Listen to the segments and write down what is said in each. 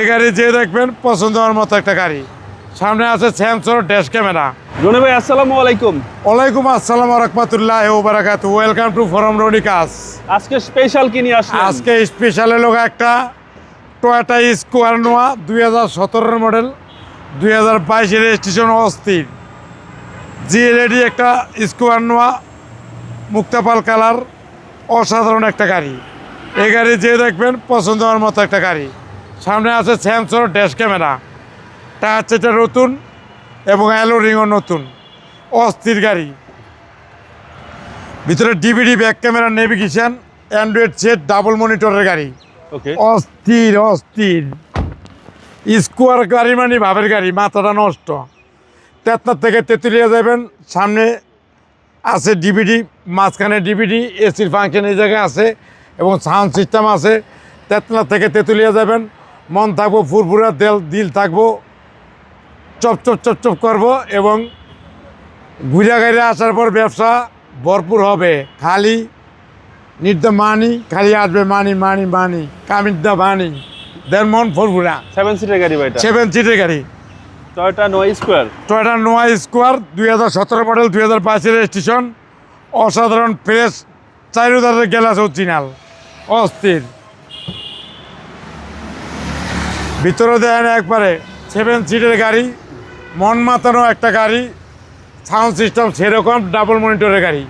এই গাড়ি যে দেখবেন পছন্দ হওয়ার মতো একটা গাড়ি। সামনে আছে সেন্সর ড্যাশ ক্যামেরা। রনি ভাই আসসালামু আলাইকুম। ওয়ালাইকুম আসসালাম ওয়া রাহমাতুল্লাহি ওয়া বারাকাতুহু। Welcome to from Roni cars. আজকে স্পেশাল কি নিয়ে আসলেন? আজকে স্পেশাল লোক একটা টয়োটা স্কোয়ার নোয়া 2017 মডেল, 2022 রেজিস্ট্রেশন অস্থির জিএলডি একটা স্কোয়ার নোয়া, মুক্তাপাল কালার, অসাধারণ একটা গাড়ি। এই গাড়ি যে দেখবেন পছন্দ হওয়ার মতো একটা গাড়ি। সামনে আছে সেন্সর ড্যাশ ক্যামেরা, টায়ার চেটা নতুন এবং অ্যালো রিংও নতুন, অস্থির গাড়ি। ভিতরে DVD back camera, navigation, Android set, double মনিটরের গাড়ি। ওকে, অস্থির অস্থির স্কোয়ার গাড়ি মানে ভাবের গাড়ি, মাথাটা নষ্ট। তেতনার থেকে তেঁতুলিয়া যাবেন, সামনে আছে ডিভিডি, মাঝখানে ডিভিডি, এসির ফাংশন এই জায়গায় আছে এবং সাউন্ড সিস্টেম আছে। তেতনার থেকে তেঁতুলিয়া যাবেন, মন থাকবো ফুরফুরা, দিল থাকবো চপচপ চপচপ করবো এবং ঘুরা গাড়ি আসার পর ব্যবসা ভরপুর হবে। খালি নিড দ্য মানি, খালি আসবে মানি মানি মানি, কামিং দ্য মানি, দেন মন ফুরফুরা। 7 সিটের গাড়ি ভাই, এটা 7 সিটের গাড়ি, টয়োটা নোয়া স্কোয়ার। টয়োটা নোয়া স্কোয়ার 2017 মডেল, 2022 রেজিস্ট্রেশন, অসাধারণ ফ্রেশ, চারিদারের গ্লাস অরিজিনাল, অস্থির। ভিতরে দেন একবারে 7 সিটের গাড়ি, মন মাতানো একটা গাড়ি, সাউন্ড সিস্টেম সেরকম, ডাবল মনিটরের গাড়ি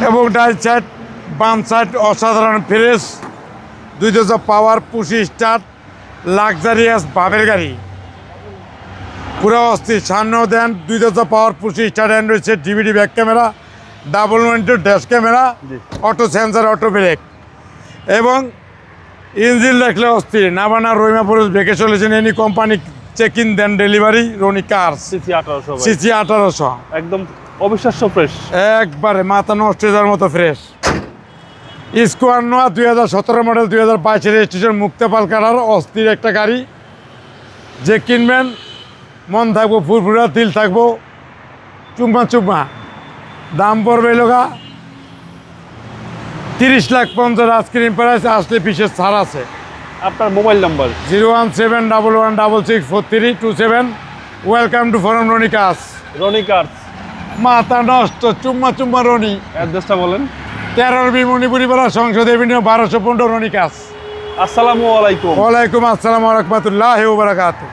এবং ডাইন সাইড বাম সাইড অসাধারণ fresh, 200 power, push start, luxurious ভাবের গাড়ি, পুরো অস্থির। সামনেও দেন 200 power, push start, Android set, DVD back camera, double monitor dash camera, auto sensor, auto brake এবং ইঞ্জিন দেখলে অস্থির। নাবানা রহিমা পুরুষ বেঁকে চলেছেন any company, check in then delivery, Roni cars. CC 1800 ভাই, সিসি 1800, একদম অবিশ্বাস্য ফ্রেশ, একবারে মাথা নষ্ট হয়ে যাওয়ার মতো ফ্রেশ। স্কোয়ার নোয়া 2017 মডেল, 2022 রেজিস্ট্রেশন, মুক্তাপাল কালার, অস্থির একটা গাড়ি। যে কিনবেন মন থাকবো ফুরফুরা, দিল থাকবো চুম্মা চুম্মা। দাম পড়বে লোকা 30,50,000 আইসক্রিম প্রাইস, আসলে বিশেষ ছাড় আছে। আপনার mobile number 01711664327। Welcome to from Roni cars. Roni cars, মাথা নষ্ট চুম্মা চুম্মা রনি। অ্যাড্রেসটা বলেন। 13 বি মণিপুরি পাড়া, সংসদ এভিনিউ, 1215, রনি কার্স। আসসালামু আলাইকুম। ওয়ালাইকুম আসসালাম ওয়া রাহমাতুল্লাহি ওয়া বারাকাতুহু।